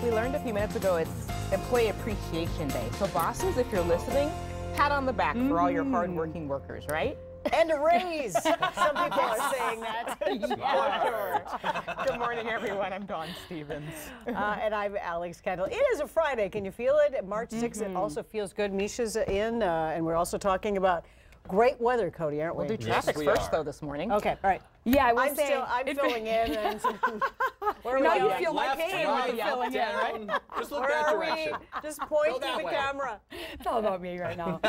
We learned a few minutes ago it's Employee Appreciation Day. So bosses, if you're listening, pat on the back for all your hardworking workers, right? And a raise. Some people are saying that. Yeah. Good morning, everyone. I'm Dawn Stevens. And I'm Alex Kendall. It is a Friday. Can you feel it? March 6th, it also feels good. Misha's in, and we're also talking about great weather, Cody, aren't we? We'll do traffic first, though, this morning. Okay, all right. Yeah, I will I'm filling in. And now you feel my left, pain right, with the filling in, right? down. Just look Where that are we? direction. Just point to that the way. camera. It's all about me right now.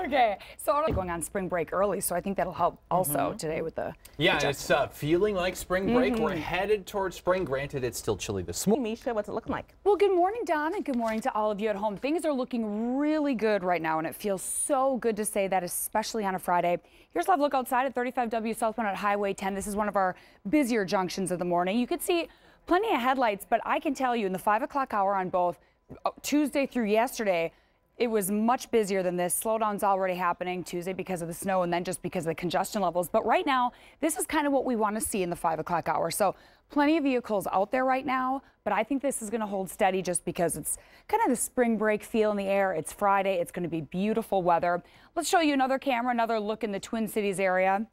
Okay, so I'm going on spring break early, so I think that'll help also today with the Yeah, it's feeling like spring break. We're headed towards spring. Granted, it's still chilly this morning. Meisha, what's it looking like? Well, good morning, Don, and good morning to all of you at home. Things are looking really good right now, and it feels so good to say that, especially on a Friday. Here's a live look outside at 35W southbound at Highway 10. This is one of our busier junctions of the morning. You could see plenty of headlights, but I can tell you in the 5 o'clock hour on both Tuesday through yesterday, it was much busier than this. Slowdown's already happening Tuesday because of the snow and then just because of the congestion levels. But right now, this is kind of what we want to see in the 5 o'clock hour. So plenty of vehicles out there right now, but I think this is going to hold steady just because it's kind of the spring break feel in the air. It's Friday. It's going to be beautiful weather. Let's show you another camera, another look in the Twin Cities area.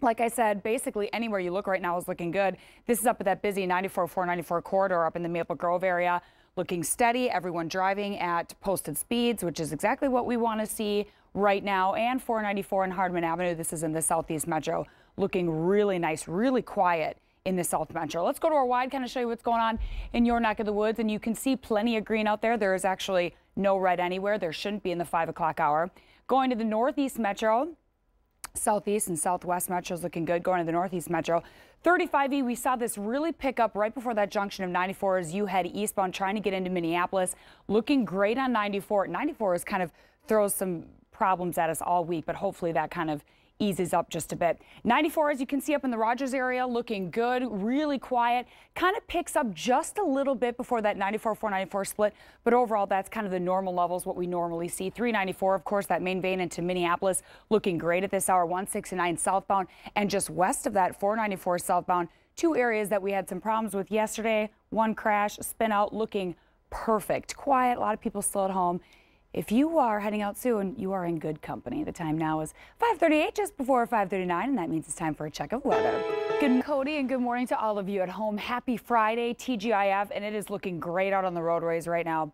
Like I said, basically anywhere you look right now is looking good. This is up at that busy 94-494 corridor up in the Maple Grove area. Looking steady, everyone driving at posted speeds, which is exactly what we want to see right now. And 494 and Hardman Avenue, this is in the Southeast Metro, looking really nice, really quiet in the South Metro. Let's go to our wide, kind of show you what's going on in your neck of the woods. And you can see plenty of green out there. There is actually no red anywhere. There shouldn't be in the 5 o'clock hour. Going to the Northeast Metro, Southeast and Southwest Metros looking good. Going to the Northeast Metro. 35E, we saw this really pick up right before that junction of 94 as you head eastbound trying to get into Minneapolis. Looking great on 94. 94 is kind of throws some problems at us all week, but hopefully that kind of eases up just a bit. 94, as you can see up in the Rogers area, looking good, really quiet. Kind of picks up just a little bit before that 94-494 split, but overall that's kind of the normal levels, what we normally see. 394, of course, that main vein into Minneapolis, looking great at this hour. 169 southbound, and just west of that 494 southbound, two areas that we had some problems with yesterday. One crash, spin out, looking perfect. Quiet, a lot of people still at home. If you are heading out soon, you are in good company. The time now is 5:38, just before 5:39, and that means it's time for a check of weather. Good morning, Cody, and good morning to all of you at home. Happy Friday, TGIF, and it is looking great out on the roadways right now.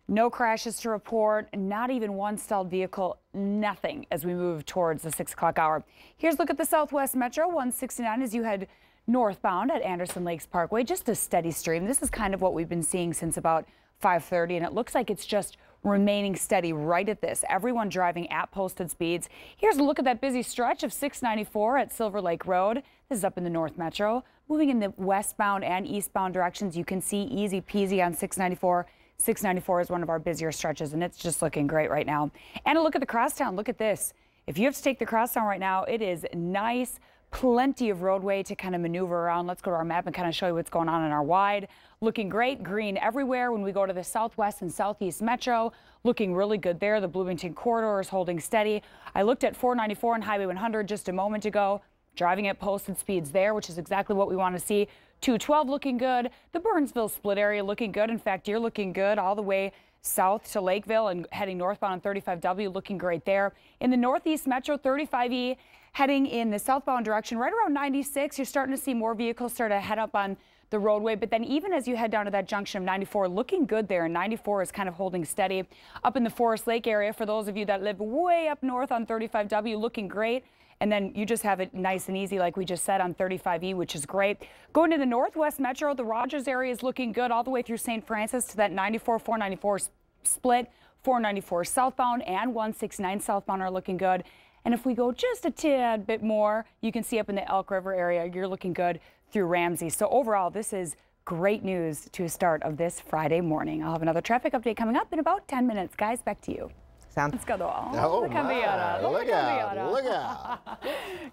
No crashes to report, not even one stalled vehicle, nothing as we move towards the 6 o'clock hour. Here's a look at the Southwest Metro, 169 as you head northbound at Anderson Lakes Parkway, just a steady stream. This is kind of what we've been seeing since about 5:30, and it looks like it's just remaining steady right at this. Everyone driving at posted speeds. Here's a look at that busy stretch of 694 at Silver Lake Road. This is up in the North Metro. Moving in the westbound and eastbound directions, you can see easy peasy on 694. 694 is one of our busier stretches, and it's just looking great right now. And a look at the crosstown. Look at this. If you have to take the crosstown right now, it is nice. Plenty of roadway to kind of maneuver around. Let's go to our map and kind of show you what's going on in our wide. Looking great, green everywhere when we go to the Southwest and Southeast Metro. Looking really good there. The Bloomington corridor is holding steady. I looked at 494 and Highway 100 just a moment ago. Driving at posted speeds there, which is exactly what we want to see. 212 looking good. The Burnsville split area looking good. In fact, you're looking good all the way south to Lakeville and heading northbound on 35W, looking great there. In the Northeast Metro, 35E heading in the southbound direction right around 96. You're starting to see more vehicles start to head up on the roadway, but then even as you head down to that junction of 94, looking good there. 94 is kind of holding steady. Up in the Forest Lake area, for those of you that live way up north on 35W, looking great. And then you just have it nice and easy, like we just said, on 35E, which is great. Going to the Northwest Metro, the Rogers area is looking good all the way through St. Francis to that 94-494 split. 494 southbound and 169 southbound are looking good. And if we go just a tad bit more, you can see up in the Elk River area, you're looking good through Ramsey. So overall, this is great news to start of this Friday morning. I'll have another traffic update coming up in about 10 minutes. Guys, back to you. Let's go. Oh, my. Look out. Look out.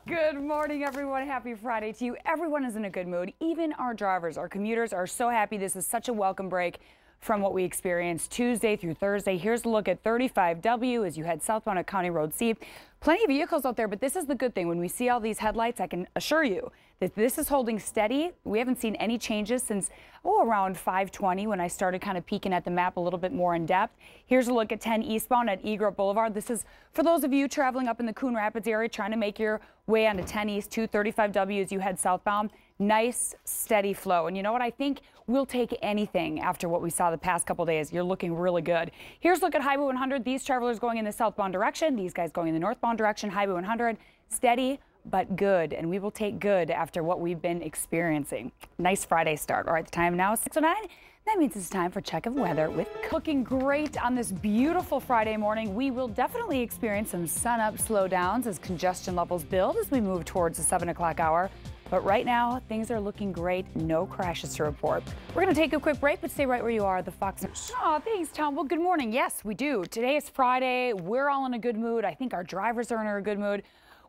Good morning, everyone. Happy Friday to you. Everyone is in a good mood. Even our drivers, our commuters are so happy. This is such a welcome break from what we experienced Tuesday through Thursday. Here's a look at 35W as you head southbound at County Road C. Plenty of vehicles out there, but this is the good thing. When we see all these headlights, I can assure you that this is holding steady. We haven't seen any changes since, around 5:20 when I started kind of peeking at the map a little bit more in depth. Here's a look at 10 eastbound at Egret Boulevard. This is for those of you traveling up in the Coon Rapids area, trying to make your way onto 10 East to 35W as you head southbound. Nice, steady flow. And you know what? I think we'll take anything after what we saw the past couple days. You're looking really good. Here's a look at Highway 100. These travelers going in the southbound direction. These guys going in the northbound direction. Highway 100, steady but good. And we will take good after what we've been experiencing. Nice Friday start. All right, the time now is 6:09. That means it's time for a check of weather with looking great on this beautiful Friday morning. We will definitely experience some sun-up slowdowns as congestion levels build as we move towards the 7 o'clock hour. But right now, things are looking great. No crashes to report. We're going to take a quick break, but stay right where you are. The Fox News. Oh, thanks, Tom. Well, good morning. Yes, we do. Today is Friday. We're all in a good mood. I think our drivers are in a good mood.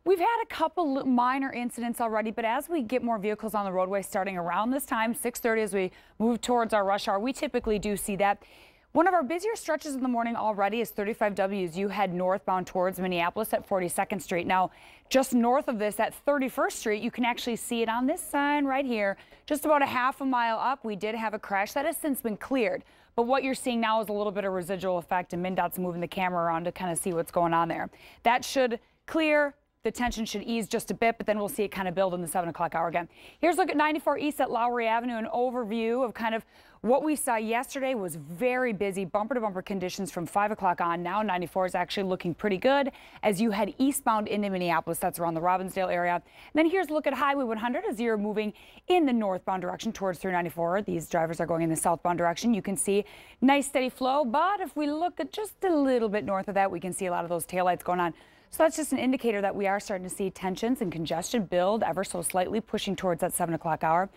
We've had a couple minor incidents already, but as we get more vehicles on the roadway starting around this time, 6:30, as we move towards our rush hour, we typically do see that. One of our busier stretches in the morning already is 35W as you head northbound towards Minneapolis at 42nd Street. Now, just north of this at 31st Street, you can actually see it on this sign right here. Just about a half a mile up, we did have a crash that has since been cleared. But what you're seeing now is a little bit of residual effect, and MnDOT's moving the camera around to kind of see what's going on there. That should clear. The tension should ease just a bit, but then we'll see it kind of build in the 7 o'clock hour again. Here's a look at 94 East at Lowry Avenue, an overview of kind of what we saw yesterday was very busy, bumper-to-bumper conditions from 5 o'clock on. Now 94 is actually looking pretty good as you head eastbound into Minneapolis. That's around the Robbinsdale area. And then here's a look at Highway 100 as you're moving in the northbound direction towards 394. These drivers are going in the southbound direction. You can see nice steady flow, but if we look at just a little bit north of that, we can see a lot of those taillights going on. So that's just an indicator that we are starting to see tensions and congestion build ever so slightly, pushing towards that 7 o'clock hour.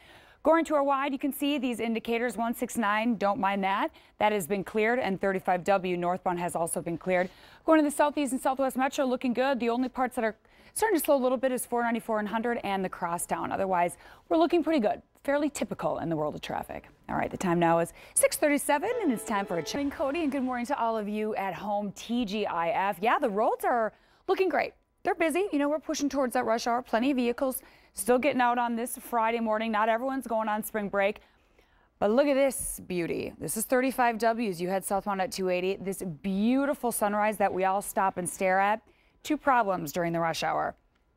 Going to our wide, you can see these indicators, 169, don't mind that. That has been cleared, and 35W northbound has also been cleared. Going to the southeast and southwest metro, looking good. The only parts that are starting to slow a little bit is 494 and 100 and the crosstown. Otherwise, we're looking pretty good. Fairly typical in the world of traffic. All right, the time now is 6:37, and it's time for a check. Cody, and good morning to all of you at home. TGIF. Yeah, the roads are looking great. They're busy. You know, we're pushing towards that rush hour. Plenty of vehicles still getting out on this Friday morning. Not everyone's going on spring break. But look at this beauty. This is 35W as you head southbound at 280. This beautiful sunrise that we all stop and stare at. Two problems during the rush hour.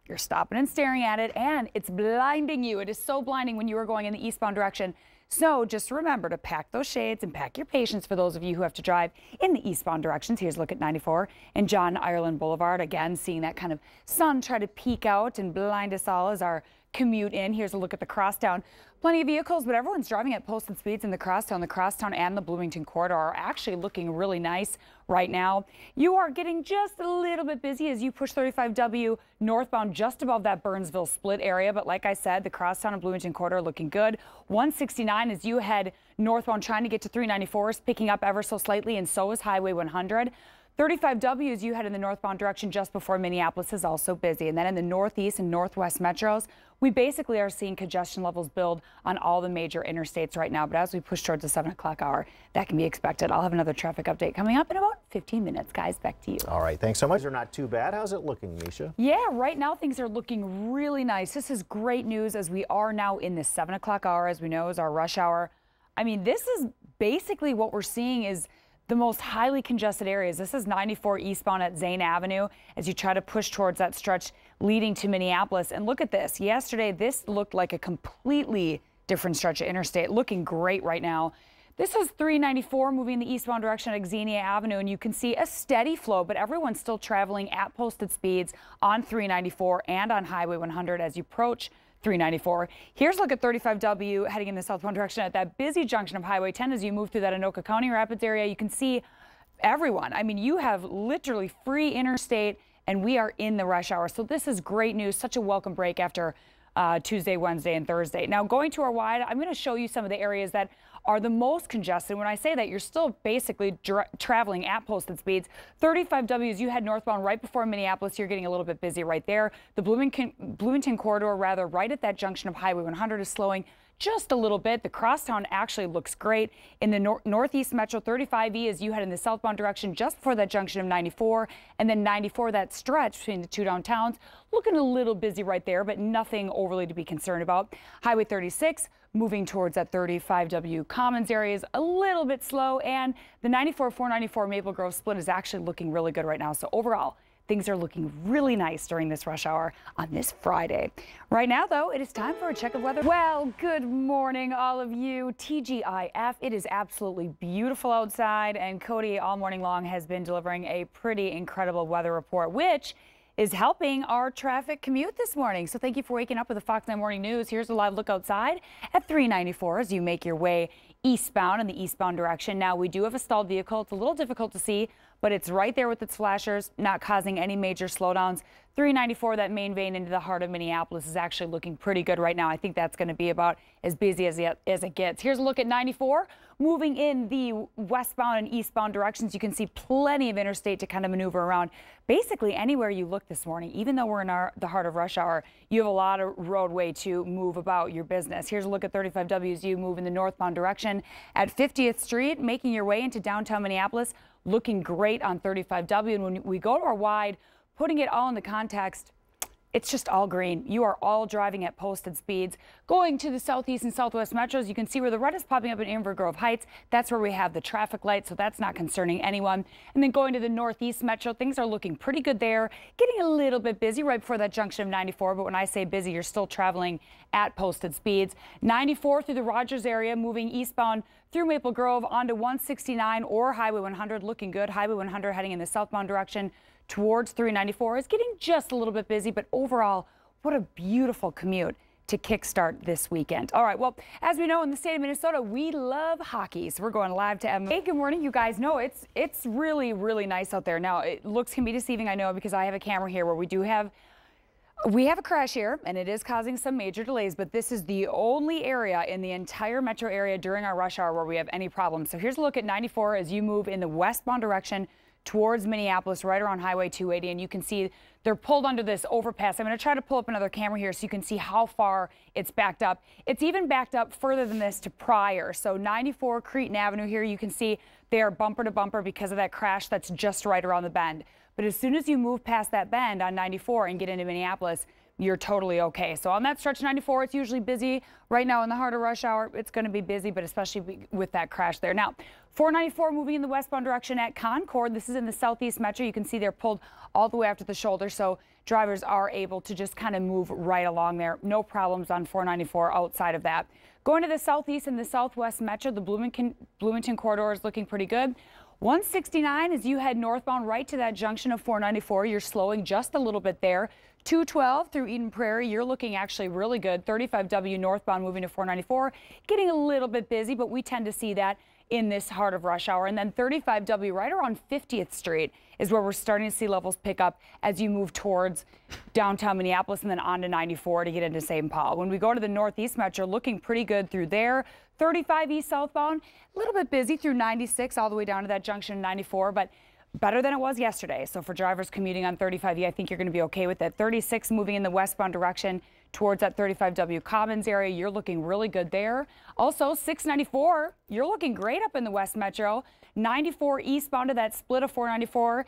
You're stopping and staring at it, and it's blinding you. It is so blinding when you are going in the eastbound direction. So just remember to pack those shades and pack your patience for those of you who have to drive in the eastbound directions. Here's a look at 94 and John Ireland Boulevard. Again, seeing that kind of sun try to peek out and blind us all as our commute in. Here's a look at the crosstown. Plenty of vehicles, but everyone's driving at posted speeds in the crosstown. The crosstown and the Bloomington corridor are actually looking really nice right now. You are getting just a little bit busy as you push 35W northbound just above that Burnsville split area. But like I said, the crosstown and Bloomington corridor are looking good. 169 as you head northbound trying to get to 394 is picking up ever so slightly, and so is Highway 100. 35W as you head in the northbound direction just before Minneapolis is also busy. And then in the northeast and northwest metros, we basically are seeing congestion levels build on all the major interstates right now. But as we push towards the 7 o'clock hour, that can be expected. I'll have another traffic update coming up in about 15 minutes. Guys, back to you. All right, thanks so much. They're not too bad. How's it looking, Meisha? Yeah, right now things are looking really nice. This is great news as we are now in the 7 o'clock hour, as we know is our rush hour. I mean, this is basically what we're seeing is the most highly congested areas. This is 94 eastbound at Zane Avenue as you try to push towards that stretch leading to Minneapolis. And look at this. Yesterday, this looked like a completely different stretch of interstate. Looking great right now. This is 394 moving the eastbound direction at Xenia Avenue, and you can see a steady flow, but everyone's still traveling at posted speeds on 394 and on Highway 100 as you approach 394. Here's a look at 35W heading in the southbound direction at that busy junction of Highway 10 as you move through that Anoka County Rapids area. You can see everyone. I mean, you have literally free interstate, and we are in the rush hour. So this is great news. Such a welcome break after Tuesday, Wednesday, and Thursday. Now, going to our wide, I'm going to show you some of the areas that are the most congested. When I say that, you're still basically traveling at posted speeds. 35W as you head northbound right before Minneapolis, you're getting a little bit busy right there. The Bloomington corridor, rather, right at that junction of Highway 100 is slowing just a little bit. The crosstown actually looks great. In the northeast metro, 35E as you head in the southbound direction just before that junction of 94, and then 94, that stretch between the two downtowns, looking a little busy right there, but nothing overly to be concerned about. Highway 36 moving towards that 35W Commons area is a little bit slow, and the 94-494 Maple Grove split is actually looking really good right now. So overall, things are looking really nice during this rush hour on this Friday. Right now, though, it is time for a check of weather. Well, good morning, all of you. TGIF, it is absolutely beautiful outside, and Cody all morning long has been delivering a pretty incredible weather report, which is helping our traffic commute this morning. So thank you for waking up with the Fox 9 Morning News. Here's a live look outside at 394 as you make your way eastbound in the eastbound direction. Now, we do have a stalled vehicle. It's a little difficult to see, but it's right there with its flashers, not causing any major slowdowns. 394, that main vein into the heart of Minneapolis, is actually looking pretty good right now. I think that's going to be about as busy as it gets. Here's a look at 94. Moving in the westbound and eastbound directions, you can see plenty of interstate to kind of maneuver around. Basically, anywhere you look this morning, even though we're in the heart of rush hour, you have a lot of roadway to move about your business. Here's a look at 35W as you move in the northbound direction at 50th Street, making your way into downtown Minneapolis, looking great on 35W. And when we go to our wide, putting it all into context, it's just all green. You are all driving at posted speeds. Going to the southeast and southwest metros, you can see where the red is popping up in Inver Grove Heights. That's where we have the traffic light, so that's not concerning anyone. And then going to the northeast metro, things are looking pretty good there. Getting a little bit busy right before that junction of 94, but when I say busy, you're still traveling at posted speeds. 94 through the Rogers area, moving eastbound through Maple Grove onto 169 or Highway 100, looking good. Highway 100 heading in the southbound direction towards 394 is getting just a little bit busy, but overall, what a beautiful commute to kickstart this weekend. All right, well, as we know, in the state of Minnesota, we love hockey, so we're going live to Emma. Hey, good morning, you guys. No, it's really, really nice out there. Now, it looks can be deceiving, I know, because I have a camera here where we have a crash here, and it is causing some major delays, but this is the only area in the entire metro area during our rush hour where we have any problems. So here's a look at 94 as you move in the westbound direction towards Minneapolis, right around Highway 280, and you can see they're pulled under this overpass. I'm going to try to pull up another camera here so you can see how far it's backed up. It's even backed up further than this to Pryor. So 94 Cretin Avenue here, you can see they are bumper to bumper because of that crash that's just right around the bend. But as soon as you move past that bend on 94 and get into Minneapolis, you're totally okay. So on that stretch 94, it's usually busy. Right now in the heart of rush hour, it's going to be busy, but especially with that crash there. Now, 494 moving in the westbound direction at Concord. This is in the southeast metro. You can see they're pulled all the way after the shoulder, so drivers are able to just kind of move right along there. No problems on 494 outside of that. Going to the southeast and the southwest metro, the Bloomington corridor is looking pretty good. 169 as you head northbound right to that junction of 494. You're slowing just a little bit there. 212 through Eden Prairie, you're looking actually really good. 35W northbound moving to 494, getting a little bit busy, but we tend to see that in this heart of rush hour. And then 35W right around 50th Street is where we're starting to see levels pick up as you move towards downtown Minneapolis and then on to 94 to get into St. Paul. When we go to the northeast metro, looking pretty good through there. 35 east southbound, a little bit busy through 96 all the way down to that junction 94, but better than it was yesterday. So for drivers commuting on 35E, I think you're going to be okay with that. 36 moving in the westbound direction towards that 35W Commons area. You're looking really good there. Also 694, you're looking great up in the west metro. 94 eastbound to that split of 494.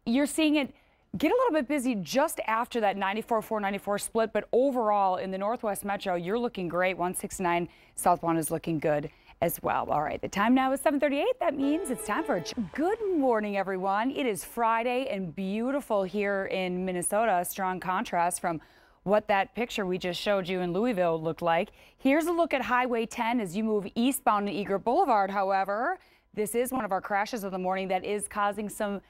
You're seeing it get a little bit busy just after that 94-494 split, but overall in the northwest metro, you're looking great. 169 southbound is looking good as well. All right, the time now is 7:38. That means it's time for good morning, everyone. It is Friday and beautiful here in Minnesota. A strong contrast from what that picture we just showed you in Louisville looked like. Here's a look at Highway 10 as you move eastbound to Eager Boulevard. However, this is one of our crashes of the morning that is causing some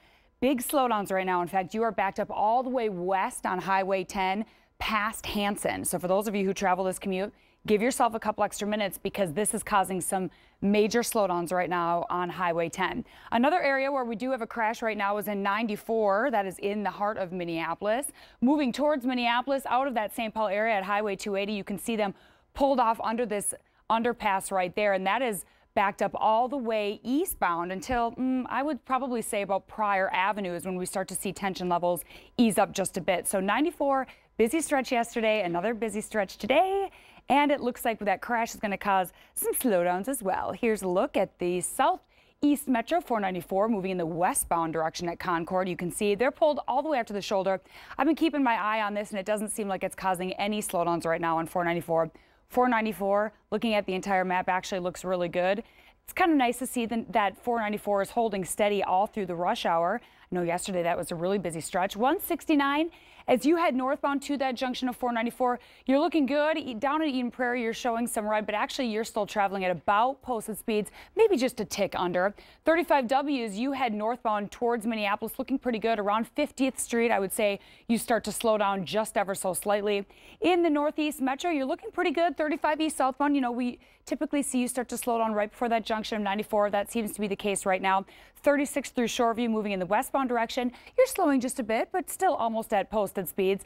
big slowdowns right now. In fact, you are backed up all the way west on Highway 10 past Hanson. So for those of you who travel this commute, give yourself a couple extra minutes because this is causing some major slowdowns right now on Highway 10. Another area where we do have a crash right now is in 94. That is in the heart of Minneapolis. Moving towards Minneapolis out of that St. Paul area at Highway 280, you can see them pulled off under this underpass right there, and that is backed up all the way eastbound until I would probably say about Pryor Avenue is when we start to see tension levels ease up just a bit. So 94, busy stretch yesterday, another busy stretch today, And it looks like that crash is going to cause some slowdowns as well. Here's a look at the Southeast Metro 494 moving in the westbound direction at Concord. You can see they're pulled all the way up to the shoulder. I've been keeping my eye on this, and it doesn't seem like it's causing any slowdowns right now on 494. 494, looking at the entire map, actually looks really good. It's kind of nice to see that 494 is holding steady all through the rush hour. I know yesterday that was a really busy stretch. 169, as you head northbound to that junction of 494, you're looking good. Down at Eden Prairie, you're showing some red, but actually you're still traveling at about posted speeds, maybe just a tick under. 35W, as you head northbound towards Minneapolis, looking pretty good. Around 50th Street, I would say you start to slow down just ever so slightly. In the Northeast Metro, you're looking pretty good. 35 East southbound, you know, we typically see you start to slow down right before that junction of 94. That seems to be the case right now. 36 through Shoreview, moving in the westbound direction. You're slowing just a bit, but still almost at posted speeds.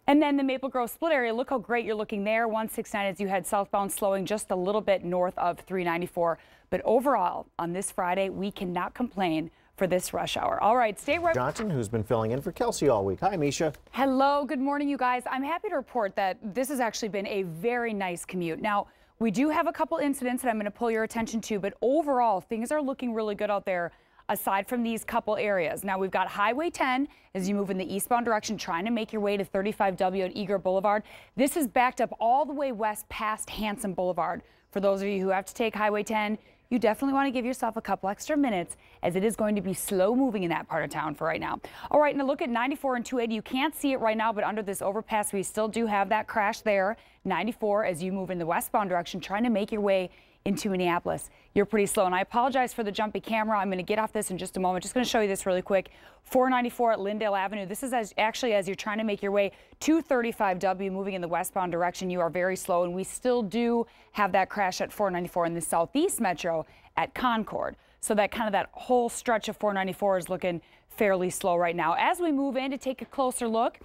And then the Maple Grove split area, look how great you're looking there. 169 as you head southbound, slowing just a little bit north of 394. But overall, on this Friday, we cannot complain for this rush hour. All right, stay right. Johnson, who's been filling in for Kelsey all week. Hi, Meisha. Hello, good morning, you guys. I'm happy to report that this has actually been a very nice commute. Now, we do have a couple incidents that I'm going to pull your attention to, but overall, things are looking really good out there aside from these couple areas. Now, we've got Highway 10 as you move in the eastbound direction, trying to make your way to 35W at Eager Boulevard. This is backed up all the way west past Hanson Boulevard. For those of you who have to take Highway 10, you definitely want to give yourself a couple extra minutes, as it is going to be slow moving in that part of town for right now. All right, now look at 94 and 280. You can't see it right now, but under this overpass, we still do have that crash there. 94 as you move in the westbound direction, trying to make your way into Minneapolis. You're pretty slow, and I apologize for the jumpy camera. I'm going to get off this in just a moment. Just going to show you this really quick. 494 at Lyndale Avenue. This is actually as you're trying to make your way to 35W, moving in the westbound direction. You are very slow, and we still do have that crash at 494 in the Southeast Metro at Concord. So that whole stretch of 494 is looking fairly slow right now. As we move in to take a closer look,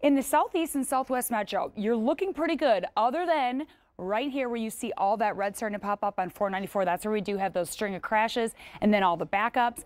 in the Southeast and Southwest Metro, you're looking pretty good, other than right here where you see all that red starting to pop up on 494. That's where we do have those string of crashes and then all the backups.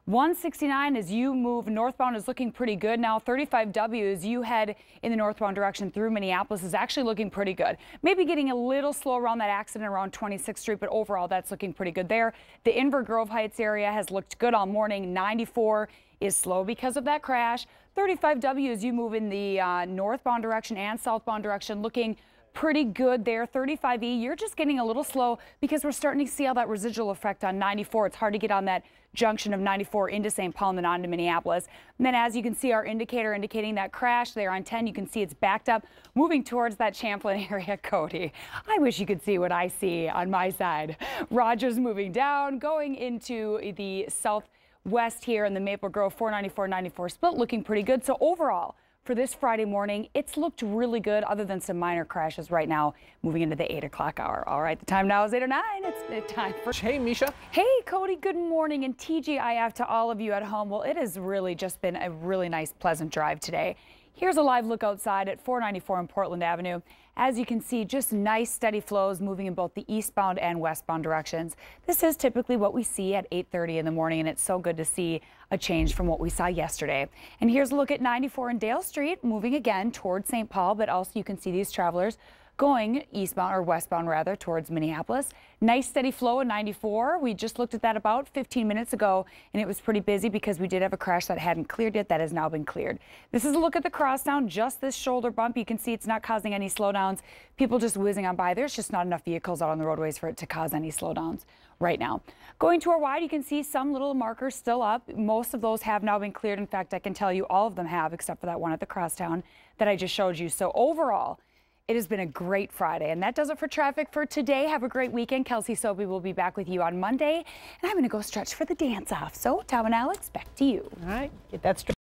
169 as you move northbound is looking pretty good. Now 35W as you head in the northbound direction through Minneapolis is actually looking pretty good. Maybe getting a little slow around that accident around 26th Street, but overall that's looking pretty good there. The Inver Grove Heights area has looked good all morning. 94 is slow because of that crash. 35W as you move in the northbound direction and southbound direction, looking pretty good there. 35E, you're just getting a little slow because we're starting to see all that residual effect on 94. It's hard to get on that junction of 94 into St. Paul and then on to Minneapolis. And then as you can see, our indicator indicating that crash there on 10, you can see it's backed up, moving towards that Champlain area. Cody, I wish you could see what I see on my side. Rogers moving down, going into the southwest here in the Maple Grove 494-94 split, looking pretty good. So overall, for this Friday morning, it's looked really good, other than some minor crashes right now, moving into the 8 o'clock hour. All right, the time now is 8:09. It's time for... Hey, Meisha. Hey, Cody, good morning, and TGIF to all of you at home. Well, it has really just been a really nice, pleasant drive today. Here's a live look outside at 494 on Portland Avenue. As you can see, just nice steady flows moving in both the eastbound and westbound directions. This is typically what we see at 8:30 in the morning, and it's so good to see a change from what we saw yesterday. And here's a look at 94 and Dale Street, moving again towards St. Paul, but also you can see these travelers going eastbound, or westbound rather, towards Minneapolis. Nice steady flow in 94. We just looked at that about 15 minutes ago, and it was pretty busy because we did have a crash that hadn't cleared yet. That has now been cleared. This is a look at the crosstown, just this shoulder bump. You can see it's not causing any slowdowns. People just whizzing on by. There's just not enough vehicles out on the roadways for it to cause any slowdowns right now. Going to our wide, you can see some little markers still up. Most of those have now been cleared. In fact, I can tell you all of them have, except for that one at the crosstown that I just showed you. So overall, it has been a great Friday, and that does it for traffic for today. Have a great weekend. Kelsey Sobey will be back with you on Monday, and I'm going to go stretch for the dance-off. So, Tom and Alex, back to you. All right, get that straight.